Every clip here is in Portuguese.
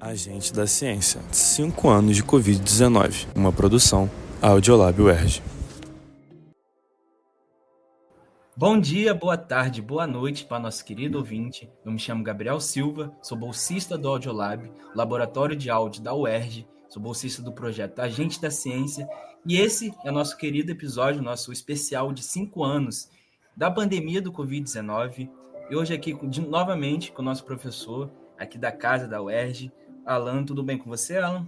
Agente da Ciência, 5 anos de Covid-19, uma produção Audiolab UERJ. Bom dia, boa tarde, boa noite para nosso querido ouvinte. Eu me chamo Gabriel Silva, sou bolsista do Audiolab, Laboratório de Áudio da UERJ, sou bolsista do projeto Agente da Ciência, e esse é o nosso querido episódio, nosso especial de 5 anos da pandemia do Covid-19. E hoje aqui novamente com o nosso professor aqui da casa da UERJ, Alan. Tudo bem com você, Alan?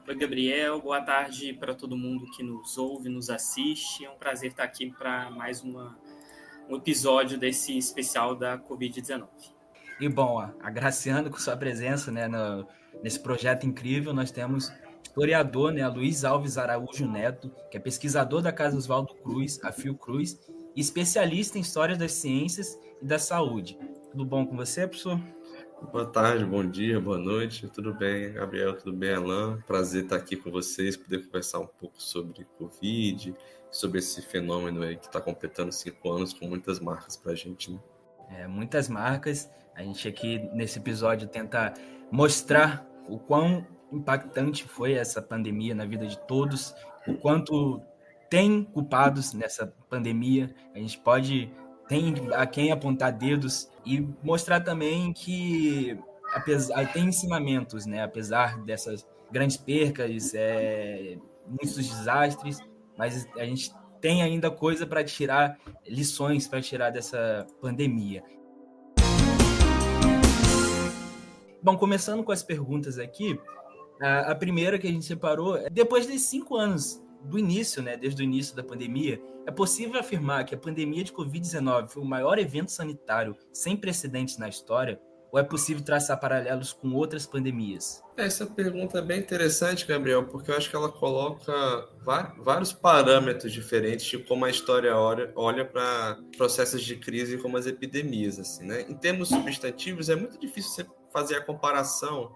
Oi, Gabriel. Boa tarde para todo mundo que nos ouve, nos assiste. É um prazer estar aqui para mais um episódio desse especial da Covid-19. E bom, agraciando com sua presença, né, nesse projeto incrível, nós temos o historiador, né, Luiz Alves Araújo Neto, que é pesquisador da Casa Oswaldo Cruz, a Fiocruz, e especialista em História das Ciências e da Saúde. Tudo bom com você, professor? Boa tarde, bom dia, boa noite. Tudo bem, Gabriel? Tudo bem, Alan? Prazer estar aqui com vocês, poder conversar um pouco sobre Covid, sobre esse fenômeno aí que está completando 5 anos com muitas marcas para a gente, né? Muitas marcas. A gente aqui nesse episódio tenta mostrar o quão impactante foi essa pandemia na vida de todos, o quanto tem culpados nessa pandemia. A gente tem a quem apontar dedos e mostrar também que tem ensinamentos, né? Apesar dessas grandes percas, muitos desastres, mas a gente tem ainda coisa para tirar, lições para tirar dessa pandemia. Bom, começando com as perguntas aqui, a primeira que a gente separou é: depois de 5 anos do início, né, desde o início da pandemia, é possível afirmar que a pandemia de Covid-19 foi o maior evento sanitário sem precedentes na história? Ou é possível traçar paralelos com outras pandemias? Essa pergunta é bem interessante, Gabriel, porque eu acho que ela coloca vários parâmetros diferentes de como a história olha para processos de crise como as epidemias, assim, né? Em termos substantivos, é muito difícil você fazer a comparação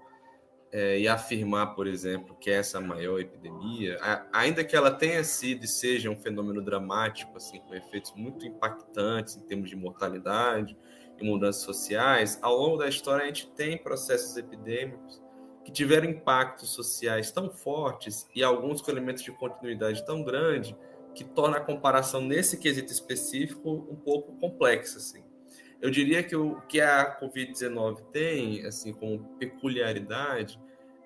e afirmar, por exemplo, que essa é a maior epidemia, ainda que ela tenha sido e seja um fenômeno dramático, assim, com efeitos muito impactantes em termos de mortalidade e mudanças sociais. Ao longo da história, a gente tem processos epidêmicos que tiveram impactos sociais tão fortes e alguns com elementos de continuidade tão grande que torna a comparação nesse quesito específico um pouco complexa, assim. Eu diria que o que a Covid-19 tem, assim, como peculiaridade,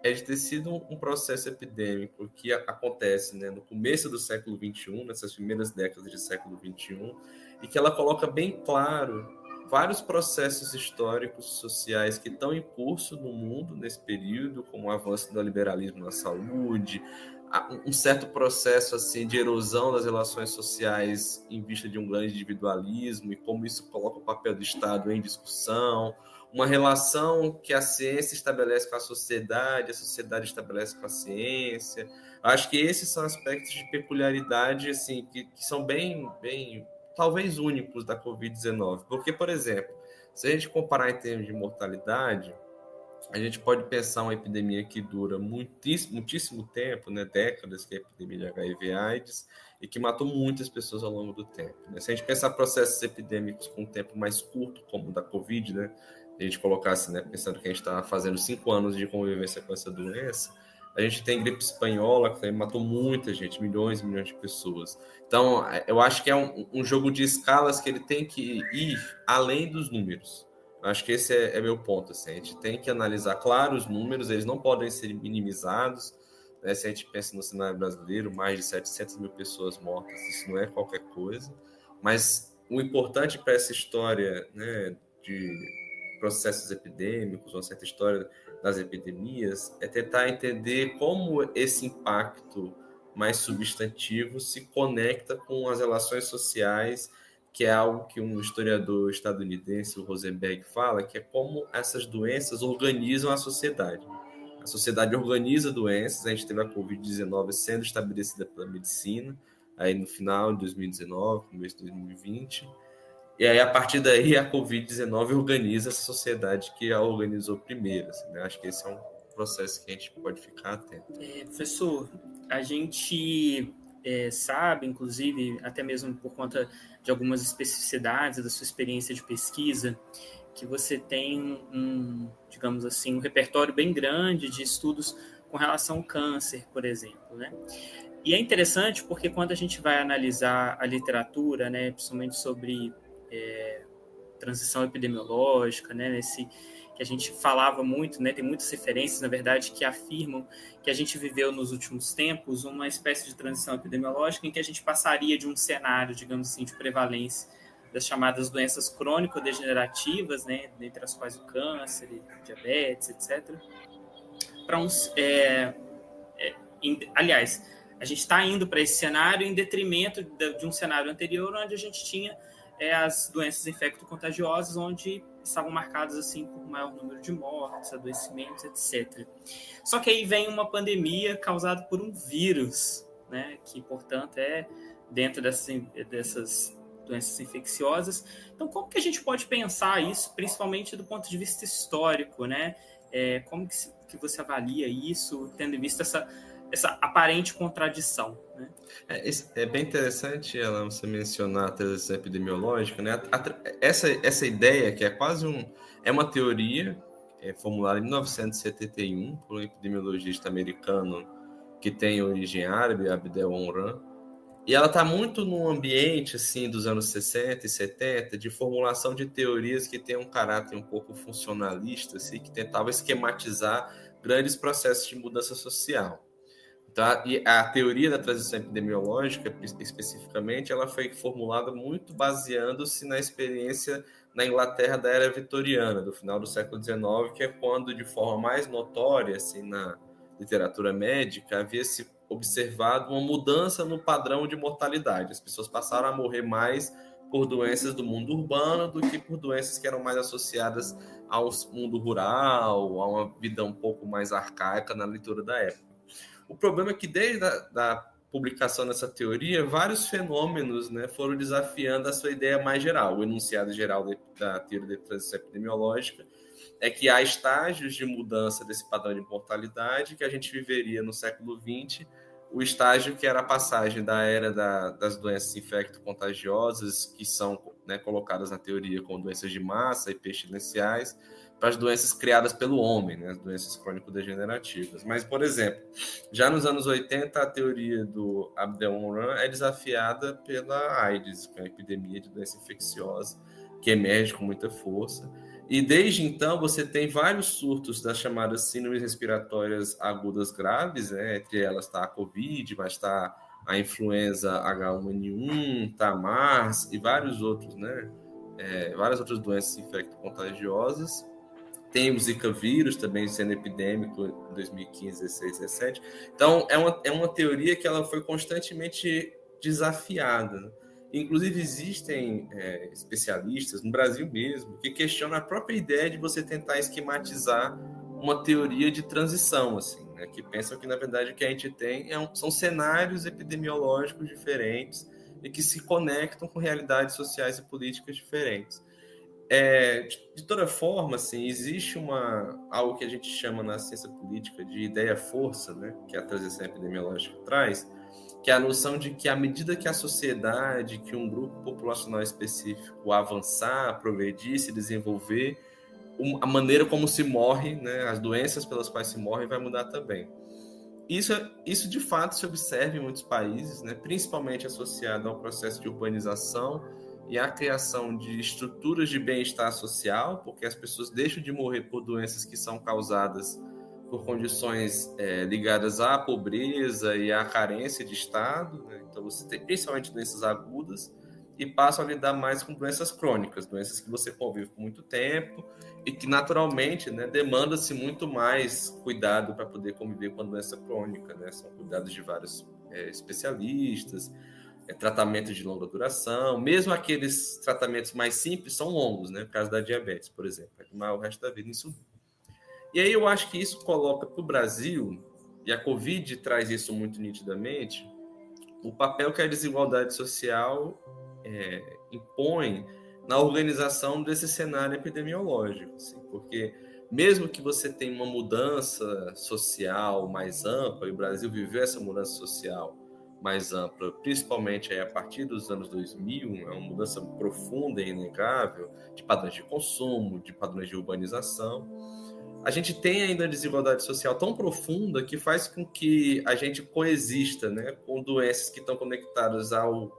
é de ter sido um processo epidêmico que acontece, né, no começo do século XXI, nessas primeiras décadas do século XXI, e que ela coloca bem claro vários processos históricos sociais que estão em curso no mundo nesse período, como o avanço do liberalismo na saúde, um certo processo assim de erosão das relações sociais em vista de um grande individualismo e como isso coloca o papel do Estado em discussão, uma relação que a ciência estabelece com a sociedade estabelece com a ciência. Acho que esses são aspectos de peculiaridade assim que são bem talvez únicos da Covid-19, porque, por exemplo, se a gente comparar em termos de mortalidade, a gente pode pensar uma epidemia que dura muitíssimo tempo, né, décadas, que é a epidemia de HIV/AIDS, e que matou muitas pessoas ao longo do tempo, né? Se a gente pensar processos epidêmicos com um tempo mais curto, como o da Covid, né, a gente colocasse, né, pensando que a gente está fazendo 5 anos de convivência com essa doença, a gente tem gripe espanhola, que também matou muita gente, milhões e milhões de pessoas. Então, eu acho que é um jogo de escalas que ele tem que ir além dos números. Acho que esse é meu ponto. Assim. A gente tem que analisar, claro, os números, eles não podem ser minimizados. Né? Se a gente pensa no cenário brasileiro, mais de 700 mil pessoas mortas, isso não é qualquer coisa. Mas o importante para essa história, né, de processos epidêmicos, uma certa história das epidemias, é tentar entender como esse impacto mais substantivo se conecta com as relações sociais, que é algo que um historiador estadunidense, o Rosenberg, fala, que é como essas doenças organizam a sociedade. A sociedade organiza doenças, a gente teve a Covid-19 sendo estabelecida pela medicina, aí no final de 2019, começo de 2020, e aí, a partir daí, a Covid-19 organiza essa sociedade que a organizou primeiro. Assim, né? Acho que esse é um processo que a gente pode ficar atento. Professor, a gente sabe, inclusive, até mesmo por conta de algumas especificidades da sua experiência de pesquisa, que você tem digamos assim, um repertório bem grande de estudos com relação ao câncer, por exemplo, né? E é interessante porque quando a gente vai analisar a literatura, né, principalmente sobre transição epidemiológica, né, que a gente falava muito, né, tem muitas referências, na verdade, que afirmam que a gente viveu nos últimos tempos uma espécie de transição epidemiológica em que a gente passaria de um cenário, digamos assim, de prevalência das chamadas doenças crônico-degenerativas, né, dentre as quais o câncer, diabetes, etc., para aliás, a gente está indo para esse cenário em detrimento de um cenário anterior, onde a gente tinha as doenças infecto-contagiosas, onde estavam marcadas assim por maior número de mortes, adoecimentos, etc. Só que aí vem uma pandemia causada por um vírus, né, que, portanto, é dentro dessas doenças infecciosas. Então, como que a gente pode pensar isso, principalmente do ponto de vista histórico, né? Como que você avalia isso, tendo em vista essa aparente contradição, né? É bem interessante, Ela, você mencionar a transição epidemiológica, né? Essa ideia, que é quase uma teoria formulada em 1971 por um epidemiologista americano que tem origem árabe, Abdel Onran, e ela está muito no ambiente assim, dos anos 60 e 70 de formulação de teorias que têm um caráter um pouco funcionalista, assim, que tentavam esquematizar grandes processos de mudança social. Tá? E a teoria da transição epidemiológica, especificamente, ela foi formulada muito baseando-se na experiência na Inglaterra da era vitoriana, do final do século XIX, que é quando, de forma mais notória, assim, na literatura médica, havia se observado uma mudança no padrão de mortalidade. As pessoas passaram a morrer mais por doenças do mundo urbano do que por doenças que eram mais associadas ao mundo rural, a uma vida um pouco mais arcaica na leitura da época. O problema é que desde a publicação dessa teoria, vários fenômenos, né, foram desafiando a sua ideia mais geral. O enunciado geral da teoria da transição epidemiológica é que há estágios de mudança desse padrão de mortalidade que a gente viveria no século XX, o estágio que era a passagem da era das doenças infecto-contagiosas, que são, né, colocadas na teoria como doenças de massa e pestilenciais, para as doenças criadas pelo homem, né, as doenças crônico-degenerativas. Mas, por exemplo, já nos anos 80, a teoria do Abdel Onran é desafiada pela AIDS, que é uma epidemia de doença infecciosa que emerge com muita força. E desde então você tem vários surtos das chamadas síndromes respiratórias agudas graves, né? Entre elas está a Covid, mas está a influenza H1N1, está a MARS e vários outros, né? Várias outras doenças infecto-contagiosas. Tem o Zika vírus também sendo epidêmico em 2015, 16, 17. Então, é uma teoria que ela foi constantemente desafiada, né? Inclusive, existem especialistas, no Brasil mesmo, que questionam a própria ideia de você tentar esquematizar uma teoria de transição, assim, né? Que pensam que, na verdade, o que a gente tem são cenários epidemiológicos diferentes e que se conectam com realidades sociais e políticas diferentes. De toda forma, assim, existe algo que a gente chama na ciência política de ideia-força, né? Que a transição epidemiológica traz, que é a noção de que à medida que a sociedade, que um grupo populacional específico avançar, progredir, se desenvolver, a maneira como se morre, né, as doenças pelas quais se morre vai mudar também. Isso de fato se observa em muitos países, né, principalmente associado ao processo de urbanização e à criação de estruturas de bem-estar social, porque as pessoas deixam de morrer por doenças que são causadas por condições ligadas à pobreza e à carência de Estado, né? Então você tem principalmente doenças agudas e passam a lidar mais com doenças crônicas, doenças que você convive por muito tempo e que naturalmente, né, demanda-se muito mais cuidado para poder conviver com a doença crônica, né? São cuidados de vários especialistas, tratamentos de longa duração, mesmo aqueles tratamentos mais simples são longos, né? No caso da diabetes, por exemplo, vai tomar o resto da vida insulina. E aí eu acho que isso coloca para o Brasil, e a Covid traz isso muito nitidamente, o papel que a desigualdade social impõe na organização desse cenário epidemiológico. Assim, porque mesmo que você tenha uma mudança social mais ampla, e o Brasil viveu essa mudança social mais ampla, principalmente aí a partir dos anos 2000, é uma mudança profunda e inegável de padrões de consumo, de padrões de urbanização. A gente tem ainda a desigualdade social tão profunda que faz com que a gente coexista, né, com doenças que estão conectadas ao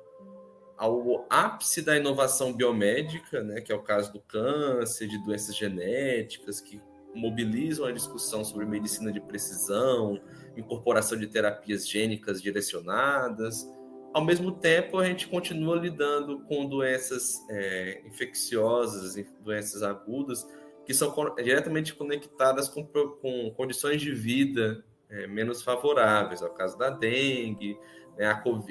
ápice da inovação biomédica, né, que é o caso do câncer, de doenças genéticas, que mobilizam a discussão sobre medicina de precisão, incorporação de terapias gênicas direcionadas. Ao mesmo tempo, a gente continua lidando com doenças infecciosas, doenças agudas, que são diretamente conectadas com condições de vida menos favoráveis, é o caso da dengue,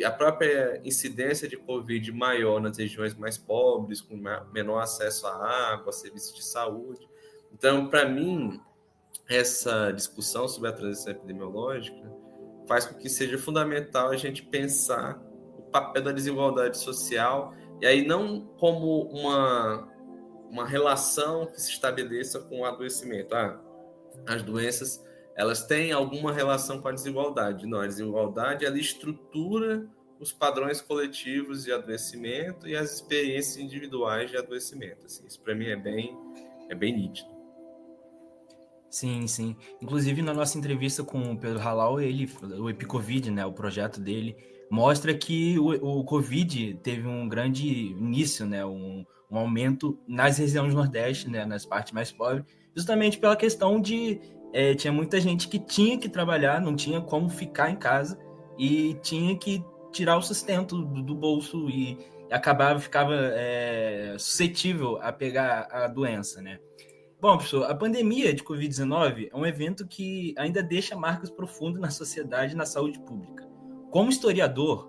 a própria incidência de Covid maior nas regiões mais pobres, com menor acesso à água, a serviços de saúde. Então, para mim, essa discussão sobre a transição epidemiológica faz com que seja fundamental a gente pensar o papel da desigualdade social, e aí não como uma relação que se estabeleça com o adoecimento. As doenças, elas têm alguma relação com a desigualdade. Não, a desigualdade, ela estrutura os padrões coletivos de adoecimento e as experiências individuais de adoecimento. Assim, isso, para mim, é bem nítido. Sim, sim. Inclusive, na nossa entrevista com o Pedro Halal, o Epicovid, né, o projeto dele, mostra que o Covid teve um grande início, né, um aumento nas regiões do Nordeste, né, nas partes mais pobres, justamente pela questão de tinha muita gente que tinha que trabalhar, não tinha como ficar em casa e tinha que tirar o sustento do bolso e ficava suscetível a pegar a doença, né? Bom, professor, a pandemia de Covid-19 é um evento que ainda deixa marcas profundas na sociedade e na saúde pública. Como historiador,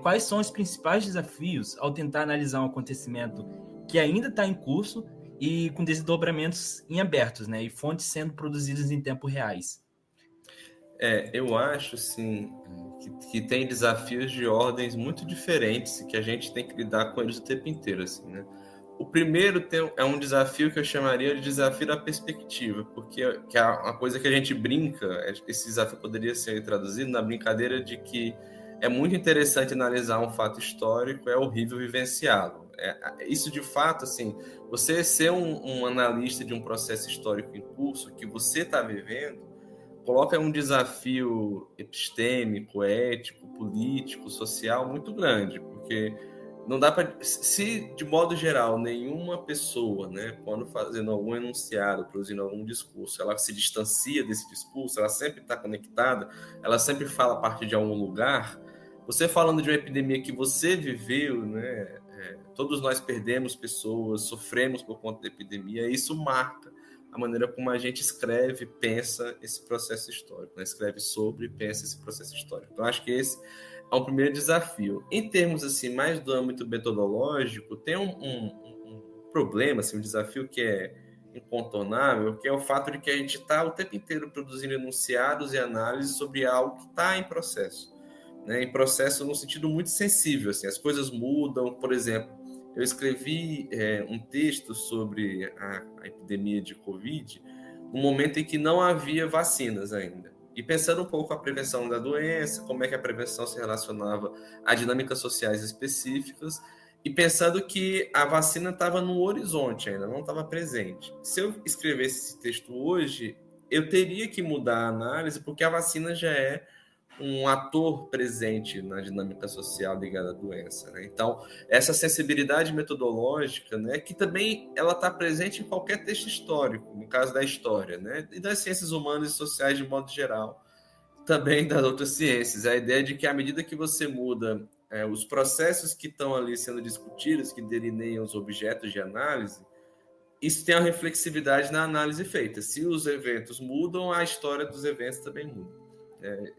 quais são os principais desafios ao tentar analisar um acontecimento que ainda está em curso e com desdobramentos em abertos, né, e fontes sendo produzidas em tempos reais? Eu acho, sim, que tem desafios de ordens muito diferentes e que a gente tem que lidar com eles o tempo inteiro, assim, né? O primeiro é um desafio que eu chamaria de desafio da perspectiva, porque é uma coisa que a gente brinca, esse desafio poderia ser traduzido na brincadeira de que é muito interessante analisar um fato histórico, é horrível vivenciá-lo. Isso, de fato, assim, você ser um analista de um processo histórico em curso que você está vivendo, coloca um desafio epistêmico, ético, político, social muito grande, porque não dá para, se de modo geral nenhuma pessoa, né, quando fazendo algum enunciado, produzindo algum discurso, ela se distancia desse discurso, ela sempre está conectada, ela sempre fala a partir de algum lugar. Você falando de uma epidemia que você viveu, né, todos nós perdemos pessoas, sofremos por conta da epidemia, e isso marca a maneira como a gente escreve, pensa esse processo histórico, né? Escreve sobre e pensa esse processo histórico. Então, acho que esse é um primeiro desafio. Em termos assim, mais do âmbito metodológico, tem um problema, assim, um desafio que é incontornável, que é o fato de que a gente está o tempo inteiro produzindo enunciados e análises sobre algo que está em processo, né? Em processo no sentido muito sensível, assim, as coisas mudam. Por exemplo, eu escrevi um texto sobre a epidemia de Covid no momento em que não havia vacinas ainda. E pensando um pouco a prevenção da doença, como é que a prevenção se relacionava a dinâmicas sociais específicas, e pensando que a vacina estava no horizonte ainda, não estava presente. Se eu escrevesse esse texto hoje, eu teria que mudar a análise, porque a vacina já é um ator presente na dinâmica social ligada à doença, né? Então, essa sensibilidade metodológica, né, que também ela está presente em qualquer texto histórico, no caso da história, né, e das ciências humanas e sociais de modo geral, também das outras ciências. A ideia de que à medida que você muda os processos que estão ali sendo discutidos, que delineiam os objetos de análise, isso tem uma reflexividade na análise feita. Se os eventos mudam, a história dos eventos também muda.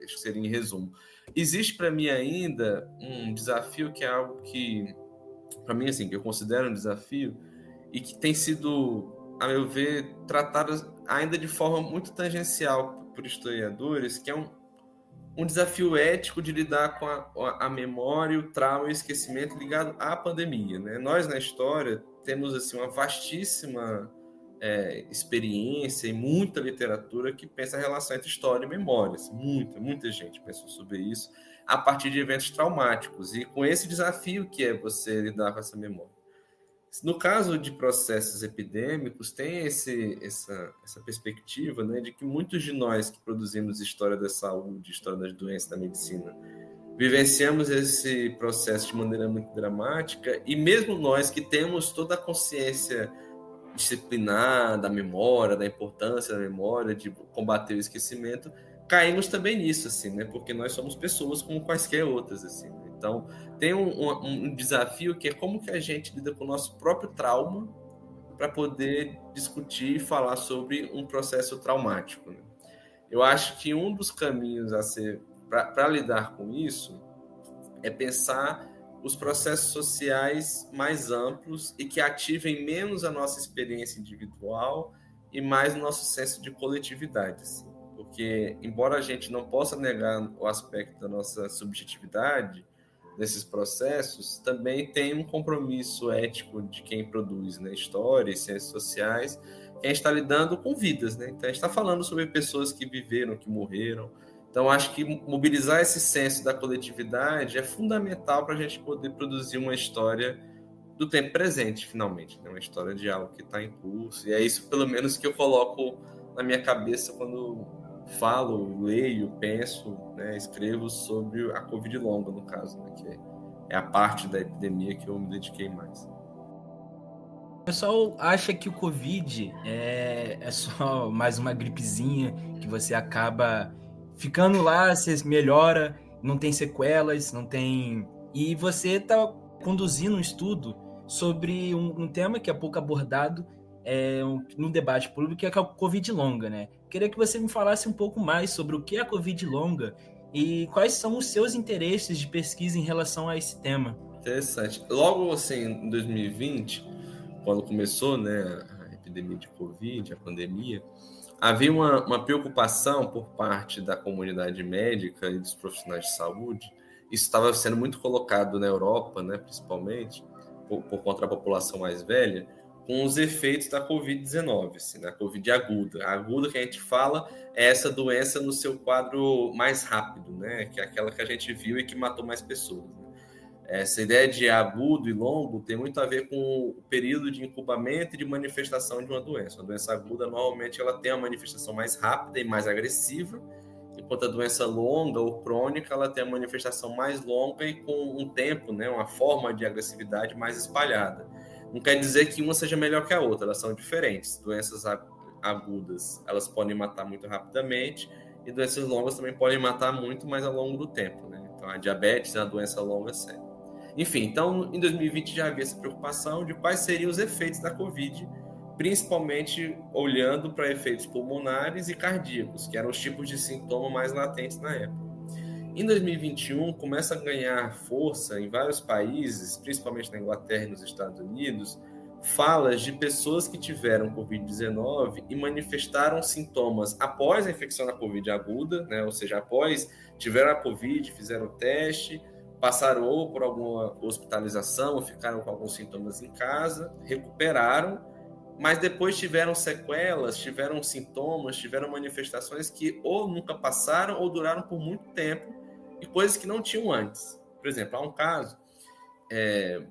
Acho que seria em resumo. Existe para mim ainda um desafio que é algo que, para mim, assim, que eu considero um desafio e que tem sido, a meu ver, tratado ainda de forma muito tangencial por historiadores, que é um desafio ético de lidar com a memória, o trauma e o esquecimento ligado à pandemia, né? Nós, na história, temos assim, uma vastíssima experiência e muita literatura que pensa a relação entre história e memória. Assim, muita gente pensou sobre isso. a partir de eventos traumáticos, e com esse desafio que é você lidar com essa memória. No caso de processos epidêmicos, tem essa perspectiva, né, de que muitos de nós que produzimos história da saúde, história das doenças, da medicina, vivenciamos esse processo de maneira muito dramática, e mesmo nós que temos toda a consciência disciplinar da memória, da importância da memória, de combater o esquecimento, caímos também nisso, assim, né? Porque nós somos pessoas como quaisquer outras, assim. Então, tem um desafio que é como que a gente lida com o nosso próprio trauma para poder discutir e falar sobre um processo traumático, né? Eu acho que um dos caminhos a ser para lidar com isso é pensar os processos sociais mais amplos e que ativem menos a nossa experiência individual e mais o nosso senso de coletividade, assim. Porque, embora a gente não possa negar o aspecto da nossa subjetividade nesses processos, também tem um compromisso ético de quem produz, né, história e ciências sociais, que a gente está lidando com vidas, né? Então, a gente está falando sobre pessoas que viveram, que morreram. Então, acho que mobilizar esse senso da coletividade é fundamental para a gente poder produzir uma história do tempo presente, finalmente, né? Uma história de algo que está em curso. E é isso, pelo menos, que eu coloco na minha cabeça quando falo, leio, penso, né, escrevo sobre a Covid longa, no caso, né, que é a parte da epidemia que eu me dediquei mais. O pessoal acha que o Covid é só mais uma gripezinha, que você acaba ficando lá, você melhora, não tem sequelas, não tem... E você está conduzindo um estudo sobre um tema que é pouco abordado no debate público, que é a Covid longa, né? Queria que você me falasse um pouco mais sobre o que é a Covid longa e quais são os seus interesses de pesquisa em relação a esse tema. Interessante. Logo, assim, em 2020, quando começou, né, a epidemia de Covid, a pandemia, havia uma preocupação por parte da comunidade médica e dos profissionais de saúde. Isso estava sendo muito colocado na Europa, né, principalmente, por conta da população mais velha, com os efeitos da Covid-19, assim, da Covid aguda. A aguda que a gente fala é essa doença no seu quadro mais rápido, né, que é aquela que a gente viu e que matou mais pessoas, né? Essa ideia de agudo e longo tem muito a ver com o período de incubamento e de manifestação de uma doença. A doença aguda, normalmente, ela tem uma manifestação mais rápida e mais agressiva, enquanto a doença longa ou crônica, ela tem a manifestação mais longa e com um tempo, né, uma forma de agressividade mais espalhada. Não quer dizer que uma seja melhor que a outra, elas são diferentes. Doenças agudas, elas podem matar muito rapidamente, e doenças longas também podem matar muito mais ao longo do tempo, né? Então, a diabetes é uma doença longa, séria. Enfim, então, em 2020 já havia essa preocupação de quais seriam os efeitos da Covid, principalmente olhando para efeitos pulmonares e cardíacos, que eram os tipos de sintoma mais latentes na época. Em 2021, começa a ganhar força em vários países, principalmente na Inglaterra e nos Estados Unidos, falas de pessoas que tiveram Covid-19 e manifestaram sintomas após a infecção da Covid aguda, né? Ou seja, após tiveram a Covid, fizeram o teste, passaram ou por alguma hospitalização, ou ficaram com alguns sintomas em casa, recuperaram, mas depois tiveram sequelas, tiveram sintomas, tiveram manifestações que ou nunca passaram ou duraram por muito tempo, e coisas que não tinham antes. Por exemplo, há um caso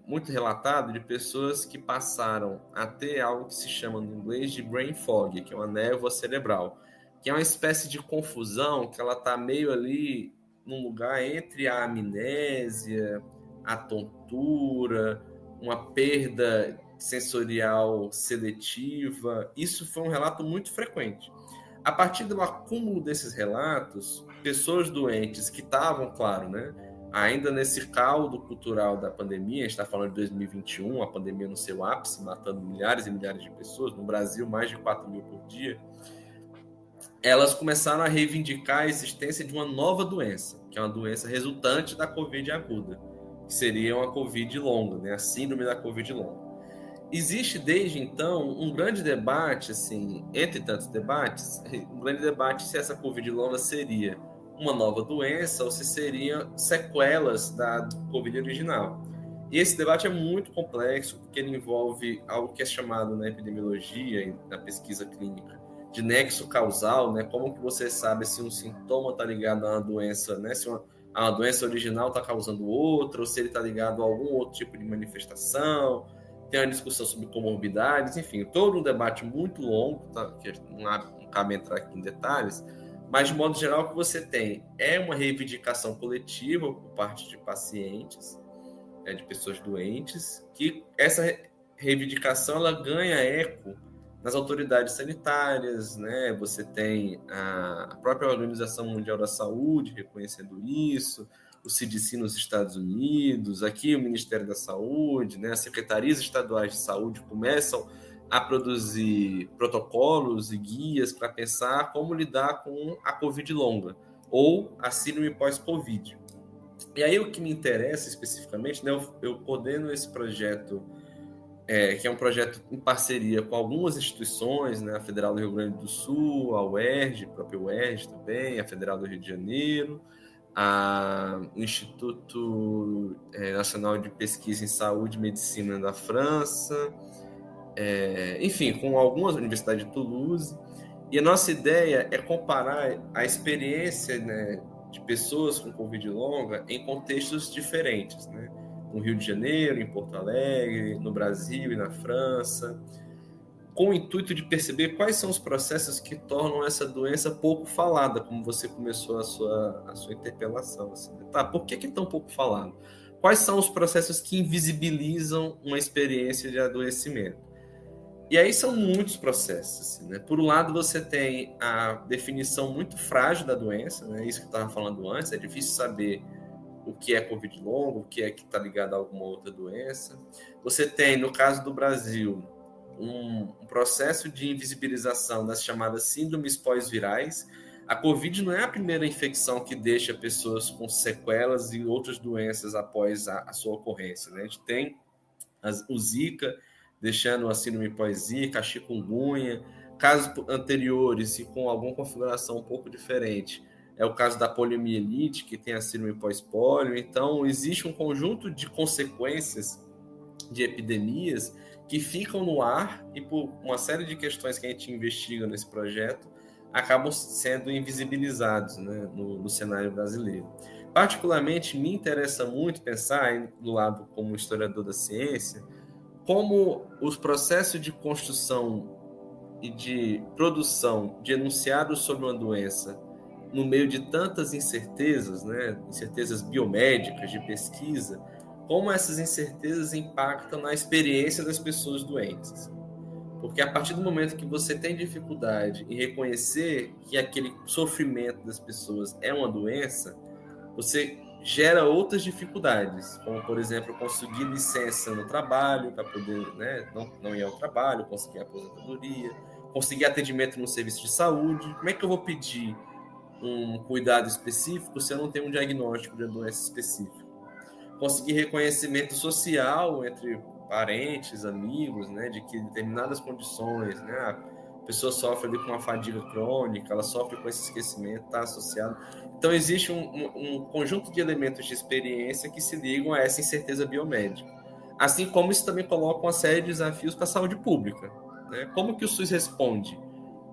muito relatado de pessoas que passaram a ter algo que se chama no inglês de brain fog, que é uma névoa cerebral, que é uma espécie de confusão que ela está meio ali num lugar entre a amnésia, a tontura, uma perda sensorial seletiva. Isso foi um relato muito frequente. A partir do acúmulo desses relatos, pessoas doentes que estavam, claro, né, ainda nesse caldo cultural da pandemia, a gente está falando de 2021, a pandemia no seu ápice, matando milhares e milhares de pessoas, no Brasil mais de 4 mil por dia, elas começaram a reivindicar a existência de uma nova doença, que é uma doença resultante da Covid aguda, que seria uma Covid longa, né, a síndrome da Covid longa. Existe desde então um grande debate, assim, entre tantos debates, um grande debate se essa Covid longa seria uma nova doença ou se seriam sequelas da Covid original. E esse debate é muito complexo, porque ele envolve algo que é chamado na epidemiologia e na pesquisa clínica de nexo causal, né? Como que você sabe se um sintoma está ligado a uma doença, né? Se a doença original está causando outra, ou se ele está ligado a algum outro tipo de manifestação. Tem uma discussão sobre comorbidades, enfim, todo um debate muito longo, tá? Que não cabe entrar aqui em detalhes, mas de modo geral o que você tem é uma reivindicação coletiva por parte de pacientes, de pessoas doentes, que essa reivindicação ela ganha eco nas autoridades sanitárias, né? Você tem a própria Organização Mundial da Saúde reconhecendo isso, o CDC nos Estados Unidos, aqui o Ministério da Saúde, né? As secretarias estaduais de saúde começam a produzir protocolos e guias para pensar como lidar com a Covid longa ou a síndrome pós-Covid. E aí o que me interessa especificamente, né? Eu coordeno esse projeto, que é um projeto em parceria com algumas instituições, né? A Federal do Rio Grande do Sul, a UERJ, a própria UERJ também, a Federal do Rio de Janeiro, o Instituto Nacional de Pesquisa em Saúde e Medicina da França, enfim, com algumas universidades de Toulouse. E a nossa ideia é comparar a experiência, né, de pessoas com Covid longa em contextos diferentes, né? No Rio de Janeiro, em Porto Alegre, no Brasil e na França, com o intuito de perceber quais são os processos que tornam essa doença pouco falada, como você começou a sua interpelação. Assim, tá, por que é tão pouco falado? Quais são os processos que invisibilizam uma experiência de adoecimento? E aí são muitos processos. Assim, né? Por um lado, você tem a definição muito frágil da doença, né? Isso que eu estava falando antes, é difícil saber o que é Covid longo, o que é que está ligado a alguma outra doença. Você tem, no caso do Brasil, um processo de invisibilização das chamadas síndromes pós-virais. A Covid não é a primeira infecção que deixa pessoas com sequelas e outras doenças após a sua ocorrência, né? A gente tem o Zika, deixando a síndrome pós-Zika, a chikungunya, casos anteriores e com alguma configuração um pouco diferente. É o caso da poliomielite, que tem a síndrome pós-polio. Então, existe um conjunto de consequências de epidemias que ficam no ar e por uma série de questões que a gente investiga nesse projeto acabam sendo invisibilizados, né, no cenário brasileiro. Particularmente, me interessa muito pensar, do lado como historiador da ciência, como os processos de construção e de produção de enunciados sobre uma doença no meio de tantas incertezas, né, incertezas biomédicas, de pesquisa, como essas incertezas impactam na experiência das pessoas doentes. Porque a partir do momento que você tem dificuldade em reconhecer que aquele sofrimento das pessoas é uma doença, você gera outras dificuldades, como, por exemplo, conseguir licença no trabalho para poder, né, não ir ao trabalho, conseguir aposentadoria, conseguir atendimento no serviço de saúde. Como é que eu vou pedir um cuidado específico se eu não tenho um diagnóstico de uma doença específica? Conseguir reconhecimento social entre parentes, amigos, né, de que determinadas condições, né, a pessoa sofre ali com uma fadiga crônica, ela sofre com esse esquecimento, está associado. Então, existe um conjunto de elementos de experiência que se ligam a essa incerteza biomédica. Assim como isso também coloca uma série de desafios para a saúde pública, né? Como que o SUS responde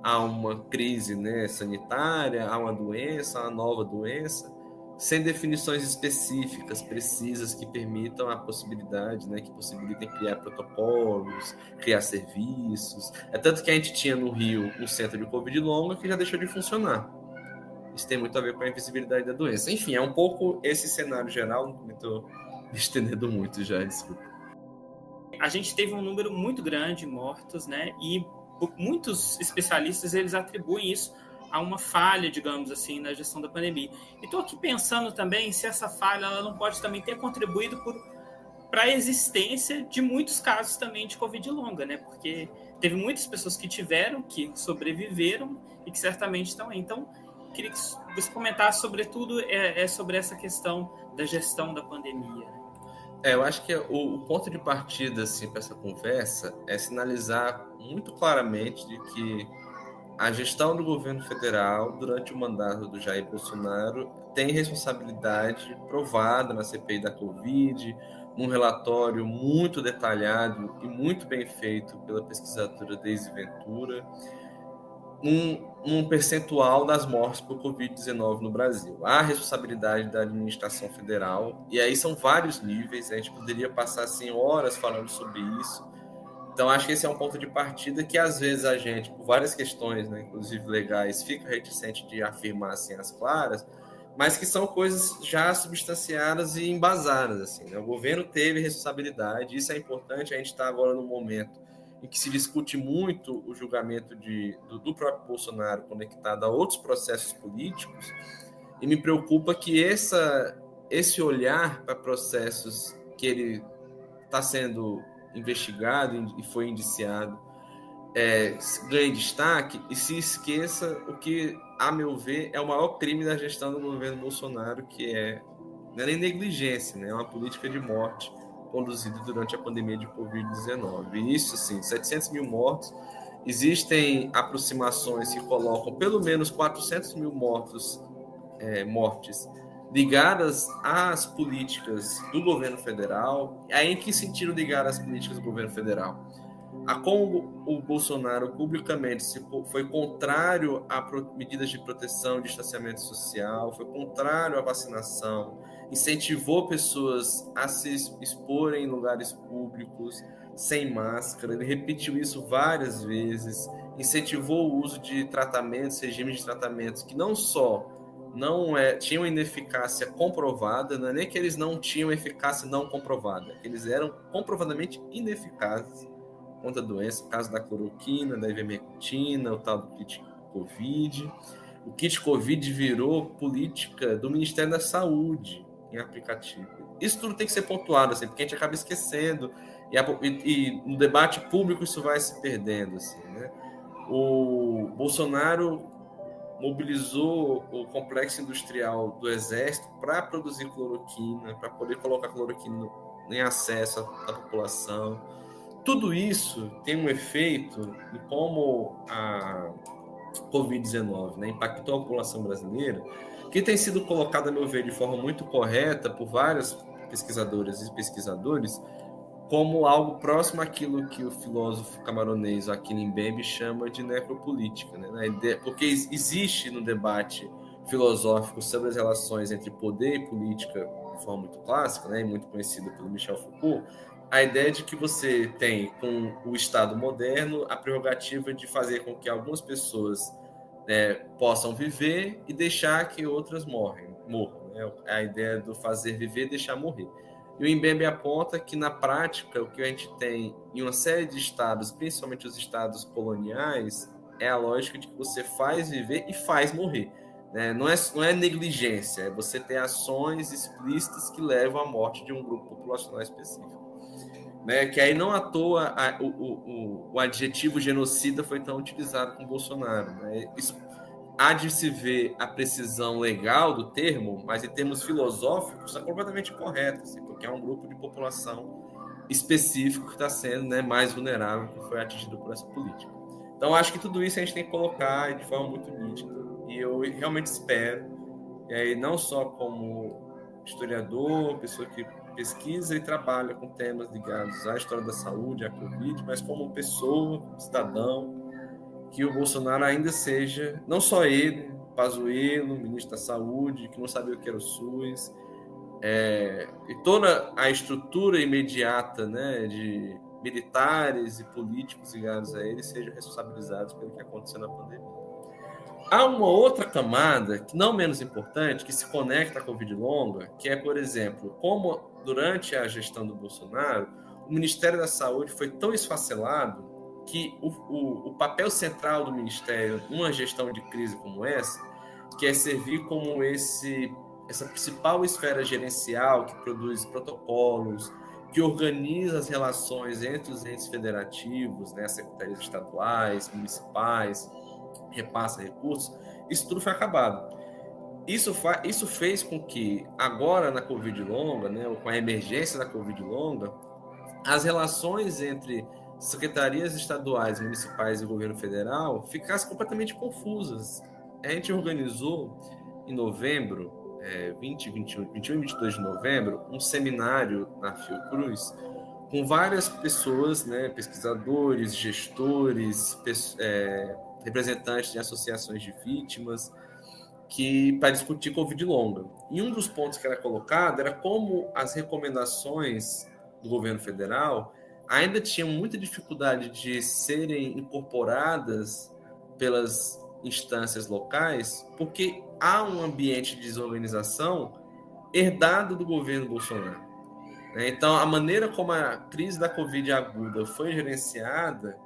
a uma crise, né, sanitária, a uma doença, a uma nova doença, sem definições específicas, precisas, que permitam a possibilidade, né, que possibilitem criar protocolos, criar serviços. É tanto que a gente tinha no Rio um centro de Covid longa que já deixou de funcionar. Isso tem muito a ver com a invisibilidade da doença. Enfim, é um pouco esse cenário geral, não estou me estendendo muito já, desculpa. A gente teve um número muito grande de mortos, né, e muitos especialistas eles atribuem isso a uma falha, digamos assim, na gestão da pandemia. E estou aqui pensando também se essa falha ela não pode também ter contribuído para a existência de muitos casos também de Covid longa, né? Porque teve muitas pessoas que tiveram, que sobreviveram e que certamente estão aí. Então, queria que você comentasse sobretudo sobre essa questão da gestão da pandemia, né? Eu acho que o ponto de partida assim, para essa conversa é sinalizar muito claramente de que a gestão do governo federal, durante o mandato do Jair Bolsonaro, tem responsabilidade provada na CPI da Covid, num relatório muito detalhado e muito bem feito pela pesquisadora Deise Ventura. um percentual das mortes por Covid-19 no Brasil. Há responsabilidade da administração federal, e aí são vários níveis, a gente poderia passar assim, horas falando sobre isso. Então, acho que esse é um ponto de partida que, às vezes, a gente, por várias questões, né, inclusive legais, fica reticente de afirmar assim, as claras, mas que são coisas já substanciadas e embasadas. Assim, né? O governo teve responsabilidade, isso é importante, a gente está agora no momento em que se discute muito o julgamento do próprio Bolsonaro conectado a outros processos políticos, e me preocupa que esse olhar para processos que ele está sendo investigado e foi indiciado ganhe destaque e se esqueça o que, a meu ver, é o maior crime da gestão do governo Bolsonaro, que não é nem negligência, né? É uma política de morte conduzida durante a pandemia de Covid-19. E isso, assim, 700 mil mortos. Existem aproximações que colocam pelo menos 400 mil mortes ligadas às políticas do governo federal. Aí, em que sentido ligar às políticas do governo federal? A como o Bolsonaro publicamente foi contrário a medidas de proteção, de distanciamento social, foi contrário à vacinação, incentivou pessoas a se exporem em lugares públicos sem máscara, ele repetiu isso várias vezes, incentivou o uso de tratamentos, regimes de tratamentos que não só tinham ineficácia comprovada, não é nem que eles não tinham eficácia não comprovada, eles eram comprovadamente ineficazes contra a doença, o caso da cloroquina, da ivermectina, o tal do kit Covid. O kit Covid virou política do Ministério da Saúde em aplicativo. Isso tudo tem que ser pontuado, assim, porque a gente acaba esquecendo e no debate público isso vai se perdendo. Assim, né? O Bolsonaro mobilizou o complexo industrial do Exército para produzir cloroquina, para poder colocar cloroquina em acesso à população. Tudo isso tem um efeito em como a Covid-19, né, impactou a população brasileira, que tem sido colocado, a meu ver, de forma muito correta por vários pesquisadoras e pesquisadores, como algo próximo àquilo que o filósofo camaronês Achille Mbembe chama de necropolítica, né? Porque existe no debate filosófico sobre as relações entre poder e política, de forma muito clássica, né, e muito conhecida pelo Michel Foucault, a ideia de que você tem, com o Estado moderno, a prerrogativa de fazer com que algumas pessoas possam viver e deixar que outras morram. Né? A ideia do fazer viver e deixar morrer. E o Mbembe aponta que, na prática, o que a gente tem em uma série de estados, principalmente os estados coloniais, é a lógica de que você faz viver e faz morrer. Né? Não é negligência, é você ter ações explícitas que levam à morte de um grupo populacional específico. Né, que aí não à toa o adjetivo genocida foi tão utilizado com Bolsonaro. Né? Isso há de se ver a precisão legal do termo, mas em termos filosóficos é completamente correto, assim, porque é um grupo de população específico que está sendo, né, mais vulnerável, que foi atingido por essa política. Então, acho que tudo isso a gente tem que colocar de forma muito nítida, e eu realmente espero, e aí não só como historiador, pessoa que pesquisa e trabalha com temas ligados à história da saúde, à Covid, mas como pessoa, como cidadão, que o Bolsonaro ainda seja, não só ele, Pazuello, ministro da Saúde, que não sabia o que era o SUS, e toda a estrutura imediata, né, de militares e políticos ligados a ele sejam responsabilizados pelo que aconteceu na pandemia. Há uma outra camada, que não menos importante, que se conecta à Covid longa, que é, por exemplo, como durante a gestão do Bolsonaro, o Ministério da Saúde foi tão esfacelado que o papel central do Ministério numa gestão de crise como essa, que é servir como essa principal esfera gerencial que produz protocolos, que organiza as relações entre os entes federativos, né, secretarias estaduais, municipais, repassa recursos, isso tudo foi acabado. Isso fez com que, agora na Covid longa, né, com a emergência da Covid longa, as relações entre secretarias estaduais, municipais e governo federal ficassem completamente confusas. A gente organizou em novembro, 21 e 22 de novembro, um seminário na Fiocruz com várias pessoas, né, pesquisadores, gestores, representantes de associações de vítimas, para discutir Covid longa. E um dos pontos que era colocado era como as recomendações do governo federal ainda tinham muita dificuldade de serem incorporadas pelas instâncias locais, porque há um ambiente de desorganização herdado do governo Bolsonaro. Então, a maneira como a crise da Covid aguda foi gerenciada,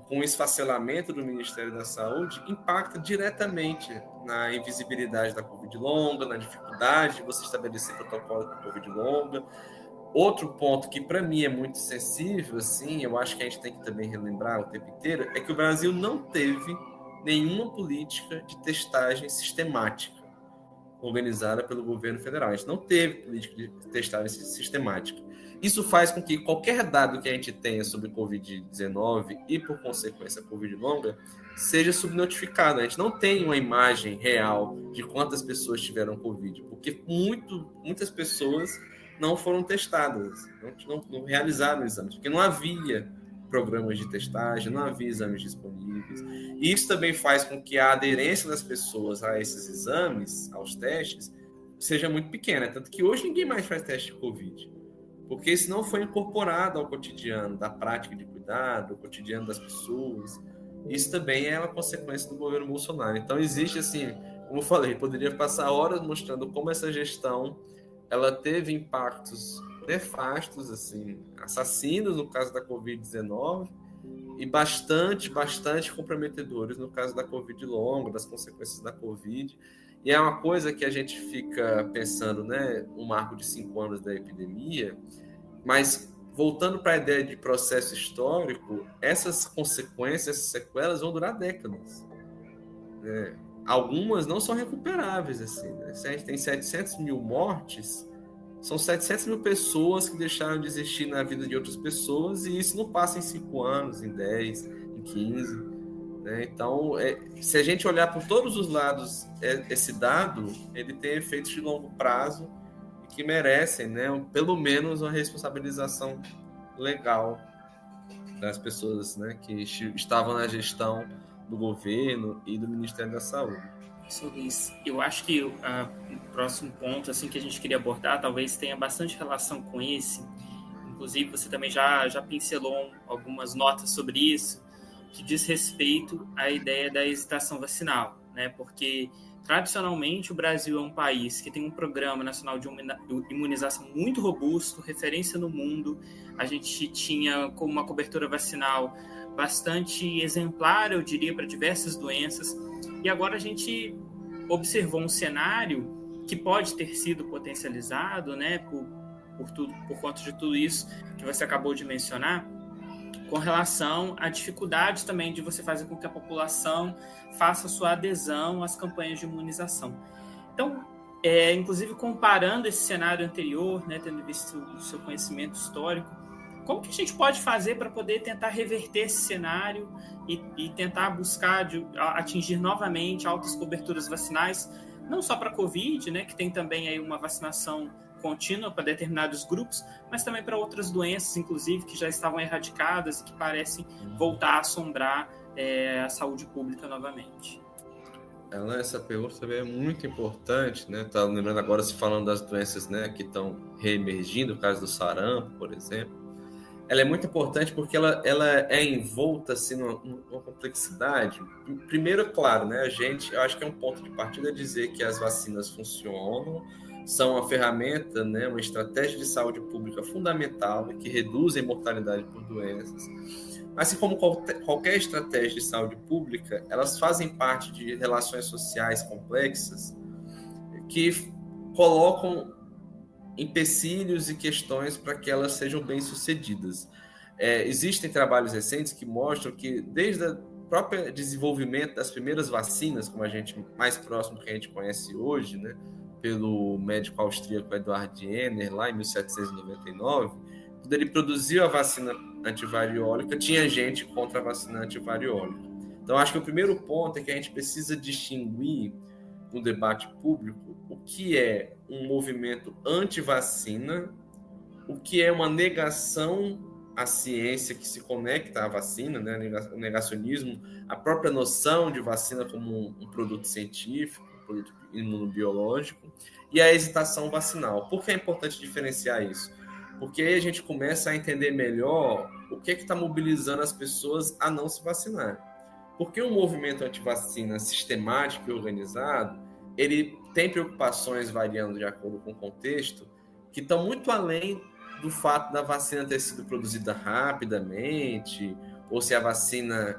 com o esfacelamento do Ministério da Saúde, impacta diretamente na invisibilidade da Covid longa, na dificuldade de você estabelecer protocolo para Covid longa. Outro ponto que, para mim, é muito sensível, assim, eu acho que a gente tem que também relembrar o tempo inteiro, é que o Brasil não teve nenhuma política de testagem sistemática organizada pelo governo federal. A gente não teve política de testagem sistemática. Isso faz com que qualquer dado que a gente tenha sobre Covid-19 e, por consequência, Covid longa, seja subnotificado. A gente não tem uma imagem real de quantas pessoas tiveram Covid, porque muitas pessoas não foram testadas, não realizaram exames, porque não havia programas de testagem, não havia exames disponíveis. E isso também faz com que a aderência das pessoas a esses exames, aos testes, seja muito pequena. Tanto que hoje ninguém mais faz teste de Covid, porque isso não foi incorporado ao cotidiano da prática de cuidado, ao cotidiano das pessoas. Isso também é uma consequência do governo Bolsonaro. Então existe, assim, como eu falei, poderia passar horas mostrando como essa gestão ela teve impactos nefastos, assim, assassinos no caso da Covid-19 e bastante comprometedores no caso da Covid longa, das consequências da Covid. E é uma coisa que a gente fica pensando, né, um marco de 5 anos da epidemia, mas voltando para a ideia de processo histórico, essas consequências, essas sequelas vão durar décadas, né? Algumas não são recuperáveis, assim, né? Se a gente tem 700 mil mortes, são 700 mil pessoas que deixaram de existir na vida de outras pessoas, e isso não passa em 5 anos, em 10, em 15, né? Então, se a gente olhar por todos os lados, esse dado, ele tem efeitos de longo prazo e que merecem, né, pelo menos uma responsabilização legal das pessoas, né, que estavam na gestão do governo e do Ministério da Saúde. Isso, Luiz. Eu acho que o próximo ponto assim, que a gente queria abordar talvez tenha bastante relação com esse. Inclusive, você também já pincelou algumas notas sobre isso, que diz respeito à ideia da hesitação vacinal, né? Porque, tradicionalmente, o Brasil é um país que tem um programa nacional de imunização muito robusto, referência no mundo. A gente tinha como uma cobertura vacinal bastante exemplar, eu diria, para diversas doenças. E agora a gente observou um cenário que pode ter sido potencializado, né, por conta de tudo isso que você acabou de mencionar, com relação à dificuldade também de você fazer com que a população faça sua adesão às campanhas de imunização. Então, inclusive comparando esse cenário anterior, né, tendo visto o seu conhecimento histórico, como que a gente pode fazer para poder tentar reverter esse cenário e tentar buscar atingir novamente altas coberturas vacinais, não só para a Covid, né, que tem também aí uma vacinação contínua para determinados grupos, mas também para outras doenças, inclusive, que já estavam erradicadas e que parecem voltar a assombrar a saúde pública novamente. Essa pergunta também é muito importante, né? Tá lembrando agora, se falando das doenças, né, que estão reemergindo, o caso do sarampo, por exemplo. Ela é muito importante porque ela é envolta assim, numa complexidade. Primeiro, claro, né, eu acho que é um ponto de partida dizer que as vacinas funcionam, são uma ferramenta, né, uma estratégia de saúde pública fundamental, que reduz a mortalidade por doenças. Assim como qualquer estratégia de saúde pública, elas fazem parte de relações sociais complexas que colocam empecilhos e questões para que elas sejam bem-sucedidas. Existem trabalhos recentes que mostram que desde o próprio desenvolvimento das primeiras vacinas, como a gente mais próximo do que a gente conhece hoje, né, pelo médico austríaco Eduard Jenner, lá em 1799, quando ele produziu a vacina antivariólica, tinha gente contra a vacina antivariólica. Então, acho que o primeiro ponto é que a gente precisa distinguir no debate público o que é um movimento anti-vacina, o que é uma negação a ciência que se conecta à vacina, né? O negacionismo, a própria noção de vacina como um produto científico, um produto imunobiológico, e a hesitação vacinal. Por que é importante diferenciar isso? Porque aí a gente começa a entender melhor o que está mobilizando as pessoas a não se vacinar. Porque um movimento antivacina sistemático e organizado, ele tem preocupações variando de acordo com o contexto, que estão muito além do fato da vacina ter sido produzida rapidamente, ou se a vacina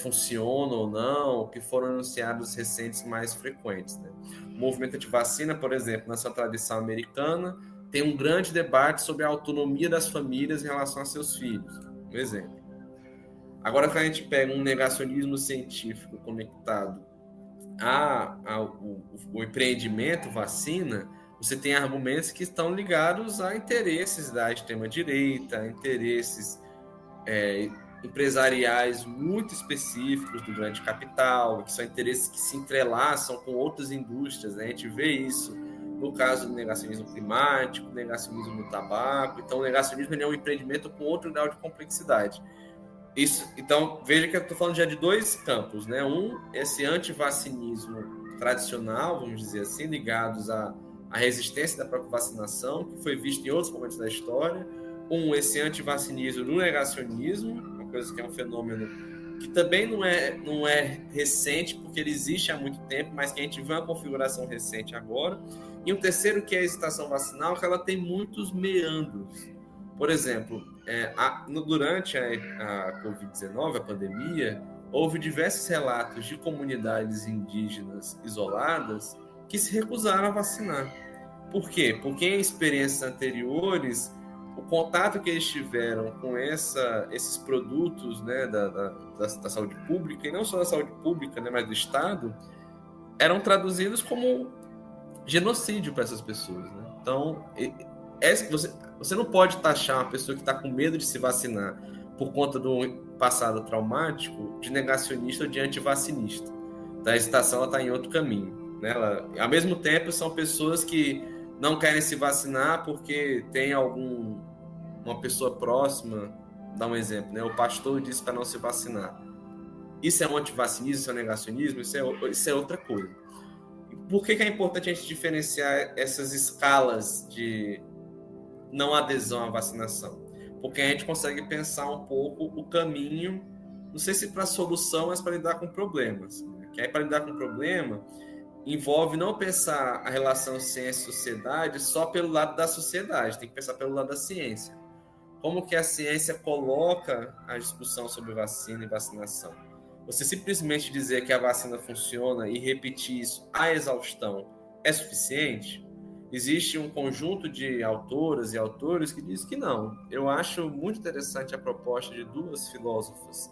funciona ou não, que foram anunciados recentes mais frequentes, né? O movimento antivacina, por exemplo, na sua tradição americana, tem um grande debate sobre a autonomia das famílias em relação a seus filhos, um exemplo. Agora, quando a gente pega um negacionismo científico conectado ao empreendimento vacina, você tem argumentos que estão ligados a interesses da extrema-direita, interesses empresariais muito específicos do grande capital, que são interesses que se entrelaçam com outras indústrias, né? A gente vê isso no caso do negacionismo climático, negacionismo do tabaco. Então, o negacionismo é um empreendimento com outro grau de complexidade. Então, veja que eu estou falando já de dois campos, né? Esse antivacinismo tradicional, vamos dizer assim, ligados à resistência da própria vacinação, que foi visto em outros momentos da história. Esse antivacinismo no negacionismo, uma coisa que é um fenômeno que também não é recente, porque ele existe há muito tempo, mas que a gente vê uma configuração recente agora. E um terceiro, que é a hesitação vacinal, que ela tem muitos meandros. Por exemplo, durante a Covid-19, a pandemia, houve diversos relatos de comunidades indígenas isoladas que se recusaram a vacinar. Por quê? Porque em experiências anteriores, o contato que eles tiveram com esses produtos, né, da saúde pública, e não só da saúde pública, né, mas do Estado, eram traduzidos como genocídio para essas pessoas, né? Então, você não pode taxar uma pessoa que está com medo de se vacinar por conta do passado traumático de negacionista ou de antivacinista. A hesitação está em outro caminho, né? Ao mesmo tempo, são pessoas que não querem se vacinar porque tem uma pessoa próxima, dá um exemplo, né? O pastor disse para não se vacinar. Isso é um antivacinismo, isso é um negacionismo, isso é outra coisa. Por que é importante a gente diferenciar essas escalas de não adesão à vacinação? Porque a gente consegue pensar um pouco o caminho, não sei se para solução, mas para lidar com problemas. Que aí, para lidar com problema, envolve não pensar a relação ciência-sociedade só pelo lado da sociedade, tem que pensar pelo lado da ciência. Como que a ciência coloca a discussão sobre vacina e vacinação? Você simplesmente dizer que a vacina funciona e repetir isso à exaustão é suficiente? Existe um conjunto de autoras e autores que diz que não. Eu acho muito interessante a proposta de duas filósofas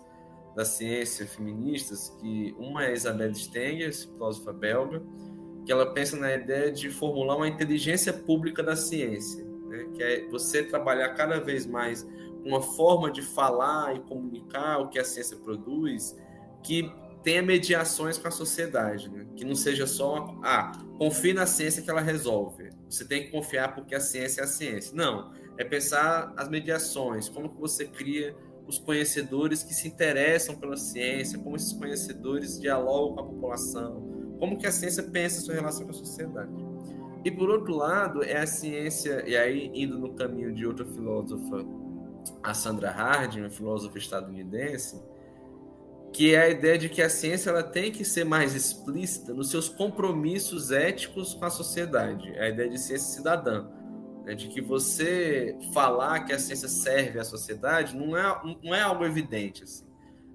da ciência feministas, que uma é a Isabelle Stenger, filósofa belga, que ela pensa na ideia de formular uma inteligência pública da ciência, né? Que é você trabalhar cada vez mais uma forma de falar e comunicar o que a ciência produz, que tenha mediações com a sociedade, né? Que não seja só confie na ciência que ela resolve. Você tem que confiar porque a ciência é a ciência. Não, é pensar as mediações, como que você cria os conhecedores que se interessam pela ciência, como esses conhecedores dialogam com a população, como que a ciência pensa a sua relação com a sociedade. E por outro lado, é a ciência, e aí indo no caminho de outra filósofa, a Sandra Harding, uma filósofa estadunidense, que é a ideia de que a ciência ela tem que ser mais explícita nos seus compromissos éticos com a sociedade. É a ideia de ciência cidadã, né? De que você falar que a ciência serve à sociedade não é algo evidente. Assim.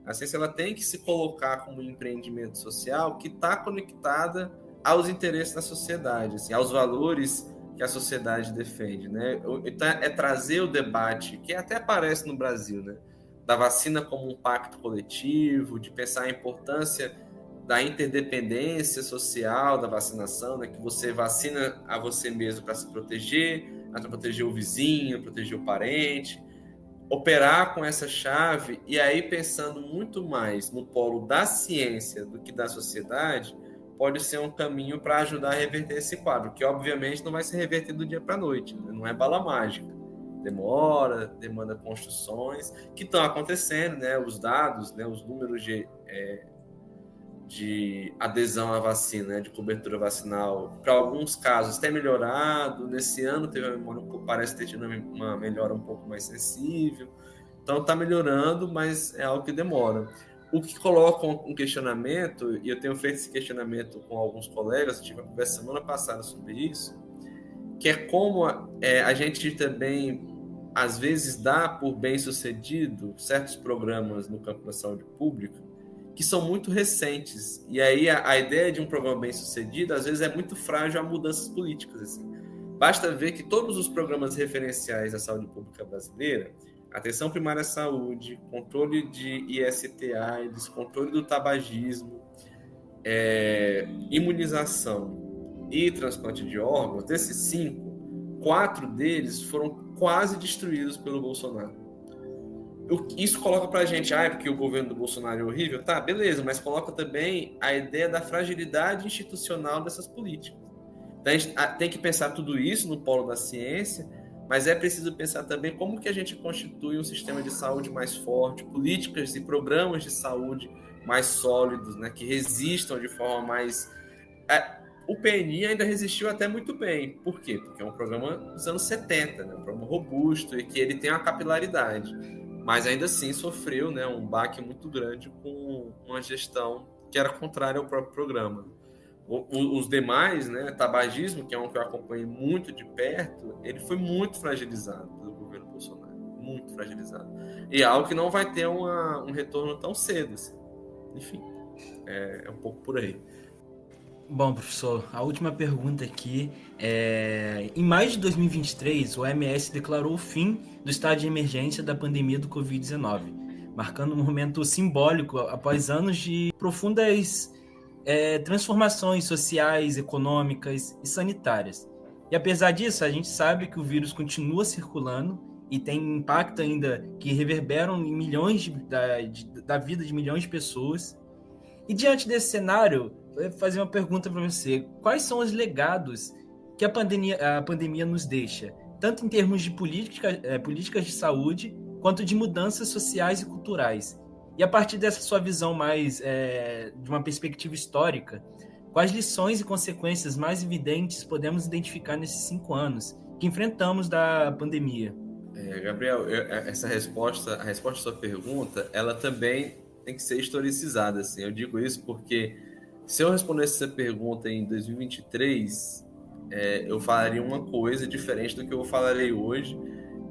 A ciência ela tem que se colocar como um empreendimento social que está conectada aos interesses da sociedade, assim, aos valores que a sociedade defende, né? Então, é trazer o debate, que até aparece no Brasil, né? Da vacina como um pacto coletivo, de pensar a importância da interdependência social da vacinação, né? Que você vacina a você mesmo para se proteger, para proteger o vizinho, proteger o parente, operar com essa chave e aí pensando muito mais no polo da ciência do que da sociedade, pode ser um caminho para ajudar a reverter esse quadro, que obviamente não vai ser revertido do dia para a noite, né? Não é bala mágica. demora, demanda construções, que estão acontecendo, né? Os dados, né? Os números de adesão à vacina, né? De cobertura vacinal, para alguns casos tem melhorado. Nesse ano parece ter tido uma melhora um pouco mais sensível. Então está melhorando, mas é algo que demora. O que coloca um questionamento, e eu tenho feito esse questionamento com alguns colegas, tive uma conversa semana passada sobre isso, que é como a gente também, às vezes, dá por bem-sucedido certos programas no campo da saúde pública que são muito recentes. E aí a ideia de um programa bem-sucedido, às vezes, é muito frágil a mudanças políticas. Assim. Basta ver que todos os programas referenciais da saúde pública brasileira, atenção primária à saúde, controle de IST/AIDS, controle do tabagismo, imunização e transplante de órgãos, desses 5, 4 deles foram quase destruídos pelo Bolsonaro. Isso coloca pra gente, porque o governo do Bolsonaro é horrível, tá, beleza, mas coloca também a ideia da fragilidade institucional dessas políticas. Então, a gente tem que pensar tudo isso no polo da ciência, mas é preciso pensar também como que a gente constitui um sistema de saúde mais forte, políticas e programas de saúde mais sólidos, né, que resistam de forma mais... O PNI ainda resistiu até muito bem. Por quê? Porque é um programa dos anos 70, né, um programa robusto e que ele tem uma capilaridade. Mas ainda assim sofreu, né, um baque muito grande com uma gestão que era contrária ao próprio programa. Os demais, né, tabagismo, que é um que eu acompanhei muito de perto, ele foi muito fragilizado pelo governo Bolsonaro, muito fragilizado. E é algo que não vai ter um retorno tão cedo. Assim. Enfim, é um pouco por aí. Bom, professor, a última pergunta aqui em maio de 2023, o OMS declarou o fim do estado de emergência da pandemia do Covid-19, marcando um momento simbólico após anos de profundas transformações sociais, econômicas e sanitárias. E apesar disso, a gente sabe que o vírus continua circulando e tem impacto ainda que reverberam em milhões da vida de milhões de pessoas. E diante desse cenário, eu vou fazer uma pergunta para você. Quais são os legados que a pandemia nos deixa, tanto em termos de políticas de saúde, quanto de mudanças sociais e culturais? E a partir dessa sua visão mais de uma perspectiva histórica, quais lições e consequências mais evidentes podemos identificar nesses 5 anos que enfrentamos da pandemia? Gabriel, a resposta à sua pergunta, ela também tem que ser historicizada. Assim. Eu digo isso porque se eu respondesse essa pergunta em 2023, eu falaria uma coisa diferente do que eu falarei hoje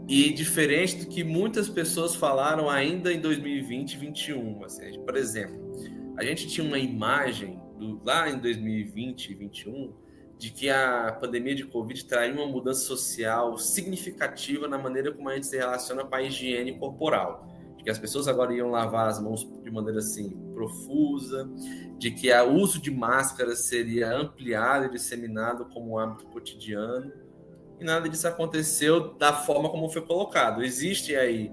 e diferente do que muitas pessoas falaram ainda em 2020 e 2021. Assim, por exemplo, a gente tinha uma imagem lá em 2020 e 2021 de que a pandemia de Covid traria uma mudança social significativa na maneira como a gente se relaciona com a higiene corporal. De que as pessoas agora iam lavar as mãos de maneira assim profusa, de que o uso de máscaras seria ampliado e disseminado como hábito cotidiano. E nada disso aconteceu da forma como foi colocado. Existem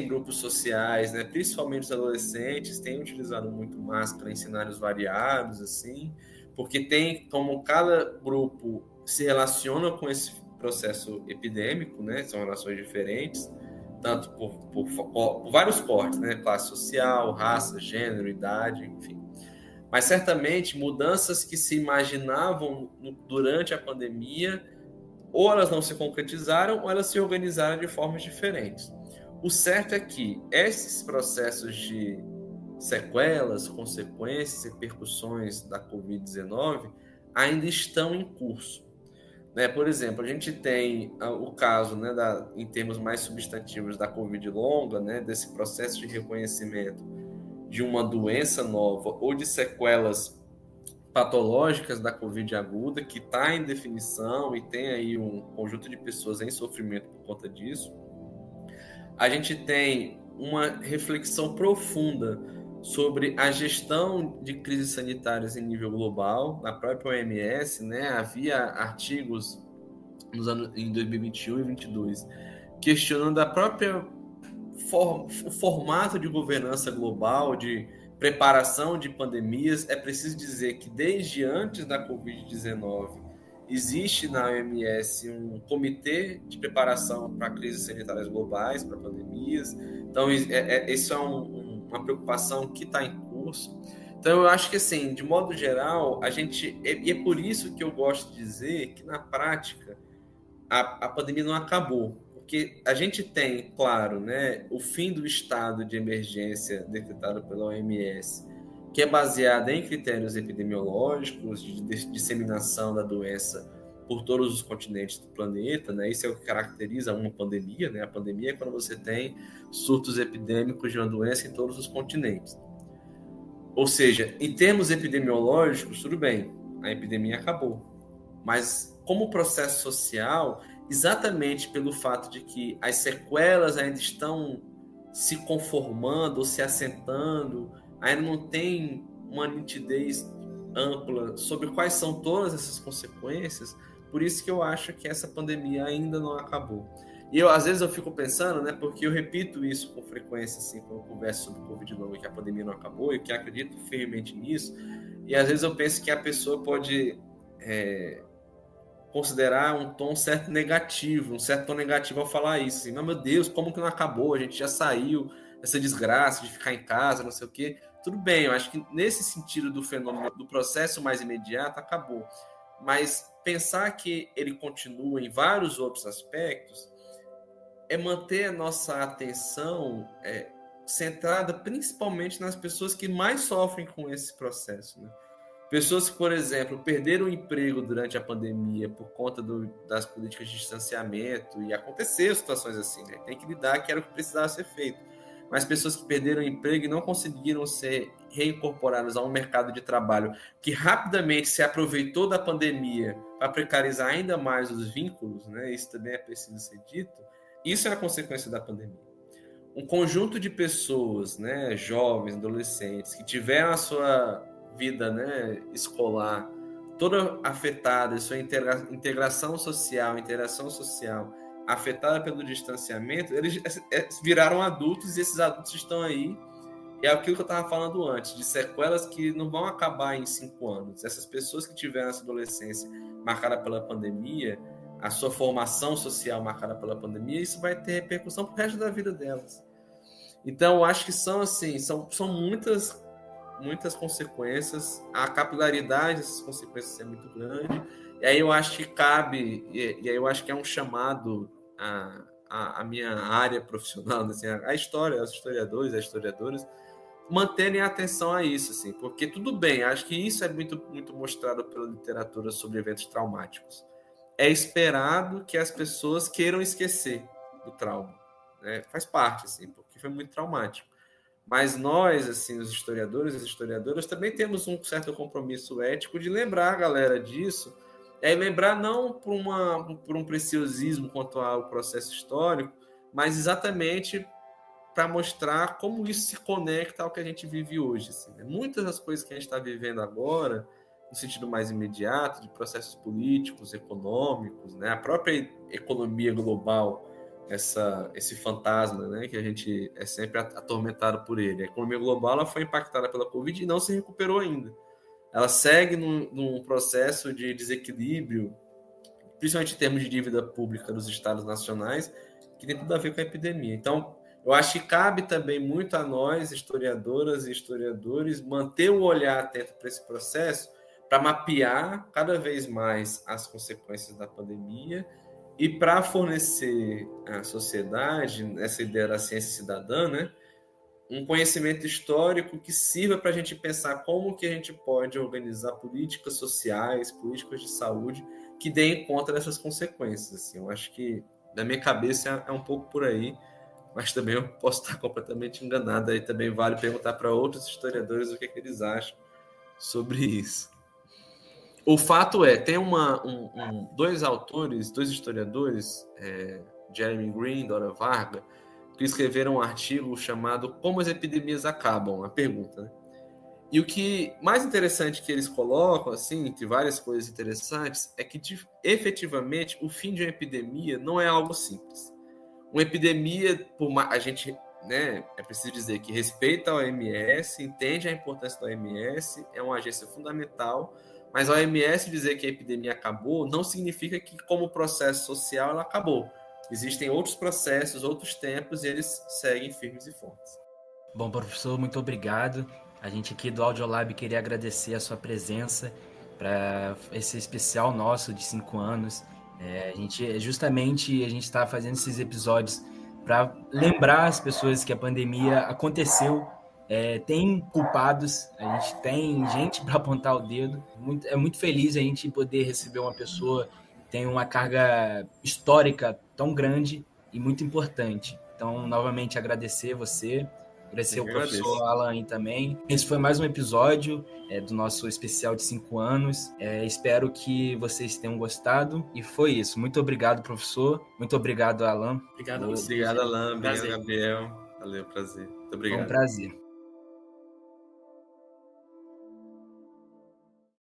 grupos sociais, né, principalmente os adolescentes, têm utilizado muito máscara em cenários variados, assim, porque tem como cada grupo se relaciona com esse processo epidêmico, né, são relações diferentes, tanto por vários cortes, né, classe social, raça, gênero, idade, enfim. Mas certamente mudanças que se imaginavam durante a pandemia, ou elas não se concretizaram, ou elas se organizaram de formas diferentes. O certo é que esses processos de sequelas, consequências e repercussões da Covid-19 ainda estão em curso. Né? Por exemplo, a gente tem o caso, né, em termos mais substantivos da Covid longa, né, desse processo de reconhecimento de uma doença nova ou de sequelas patológicas da Covid aguda, que está em definição e tem aí um conjunto de pessoas em sofrimento por conta disso. A gente tem uma reflexão profunda sobre a gestão de crises sanitárias em nível global, na própria OMS, né? Havia artigos em 2021 e 2022 questionando a própria o formato de governança global, de preparação de pandemias. É preciso dizer que desde antes da Covid-19 existe na OMS um comitê de preparação para crises sanitárias globais, para pandemias. Então, isso é uma preocupação que está em curso. Então, eu acho que, assim, de modo geral, e é por isso que eu gosto de dizer que, na prática, a pandemia não acabou. Porque a gente tem, claro, né, o fim do estado de emergência decretado pela OMS, que é baseada em critérios epidemiológicos de disseminação da doença por todos os continentes do planeta, né? Isso é o que caracteriza uma pandemia, né? A pandemia é quando você tem surtos epidêmicos de uma doença em todos os continentes. Ou seja, em termos epidemiológicos, tudo bem, a epidemia acabou. Mas como processo social, exatamente pelo fato de que as sequelas ainda estão se conformando ou se assentando, ainda não tem uma nitidez ampla sobre quais são todas essas consequências, por isso que eu acho que essa pandemia ainda não acabou. E às vezes eu fico pensando, né, porque eu repito isso com frequência, assim, quando eu converso sobre o Covid-19, que a pandemia não acabou, e que acredito firmemente nisso, e às vezes eu penso que a pessoa pode considerar um tom certo negativo, um certo tom negativo ao falar isso, assim, meu Deus, como que não acabou? A gente já saiu dessa desgraça de ficar em casa, não sei o quê. Tudo bem, eu acho que nesse sentido do fenômeno, do processo mais imediato, acabou. Mas pensar que ele continua em vários outros aspectos é manter a nossa atenção centrada principalmente nas pessoas que mais sofrem com esse processo, né? Pessoas que, por exemplo, perderam o emprego durante a pandemia por conta das políticas de distanciamento, e aconteceram situações assim, né? Tem que lidar, que era o que precisava ser feito. Mas pessoas que perderam o emprego e não conseguiram ser reincorporadas a um mercado de trabalho que rapidamente se aproveitou da pandemia para precarizar ainda mais os vínculos, né? Isso também é preciso ser dito. Isso é a consequência da pandemia. Um conjunto de pessoas, né, jovens, adolescentes, que tiveram a sua vida, né, escolar toda afetada, sua integração social, interação social afetada pelo distanciamento, eles viraram adultos, e esses adultos estão aí. É aquilo que eu estava falando antes, de sequelas que não vão acabar em 5 anos. Essas pessoas que tiveram essa adolescência marcada pela pandemia, a sua formação social marcada pela pandemia, isso vai ter repercussão para o resto da vida delas. Então, eu acho que são muitas consequências, a capilaridade dessas consequências é muito grande, e aí eu acho que cabe, e aí eu acho que é um chamado a minha área profissional, assim, a história, os historiadores, as historiadoras, manterem atenção a isso, assim, porque tudo bem, acho que isso é muito, muito mostrado pela literatura sobre eventos traumáticos. É esperado que as pessoas queiram esquecer do trauma, né? Faz parte, assim, porque foi muito traumático. Mas nós, assim, os historiadores e as historiadoras, também temos um certo compromisso ético de lembrar a galera disso, e lembrar não por um preciosismo quanto ao processo histórico, mas exatamente para mostrar como isso se conecta ao que a gente vive hoje. Assim, né? Muitas das coisas que a gente está vivendo agora, no sentido mais imediato, de processos políticos, econômicos, né? A própria economia global, esse fantasma, né? Que a gente é sempre atormentado por ele. A economia global ela foi impactada pela Covid e não se recuperou ainda. Ela segue num processo de desequilíbrio, principalmente em termos de dívida pública dos estados nacionais, que tem tudo a ver com a epidemia. Então, eu acho que cabe também muito a nós, historiadoras e historiadores, manter o olhar atento para esse processo, para mapear cada vez mais as consequências da pandemia e para fornecer à sociedade, essa ideia da ciência cidadã, né, um conhecimento histórico que sirva para a gente pensar como que a gente pode organizar políticas sociais, políticas de saúde que deem conta dessas consequências. Assim, eu acho que, na minha cabeça, é um pouco por aí, mas também eu posso estar completamente enganado. Aí também vale perguntar para outros historiadores o que eles acham sobre isso. O fato é, tem dois autores, dois historiadores, Jeremy Green e Dora Varga, que escreveram um artigo chamado Como as Epidemias Acabam, a pergunta, né? E o que mais interessante que eles colocam, assim, entre várias coisas interessantes, é que efetivamente o fim de uma epidemia não é algo simples. Uma epidemia, a gente, né, é preciso dizer que respeita a OMS, entende a importância da OMS, é uma agência fundamental, Mas a OMS dizer que a epidemia acabou não significa que, como processo social, ela acabou. Existem outros processos, outros tempos, e eles seguem firmes e fortes. Bom, professor, muito obrigado. A gente aqui do Audiolab queria agradecer a sua presença para esse especial nosso de 5 anos. A gente está fazendo esses episódios para lembrar as pessoas que a pandemia aconteceu. Tem culpados, a gente tem gente para apontar o dedo. É muito feliz a gente poder receber uma pessoa que tem uma carga histórica tão grande e muito importante. Então, novamente, agradecer você, agradecer o professor Alan também. Esse foi mais um episódio do nosso especial de 5 anos. Espero que vocês tenham gostado. E foi isso. Muito obrigado, professor. Muito obrigado, Alan. Obrigado a você. Obrigado, Alan. Obrigado, Gabriel. Valeu, prazer. Muito obrigado. Foi um prazer.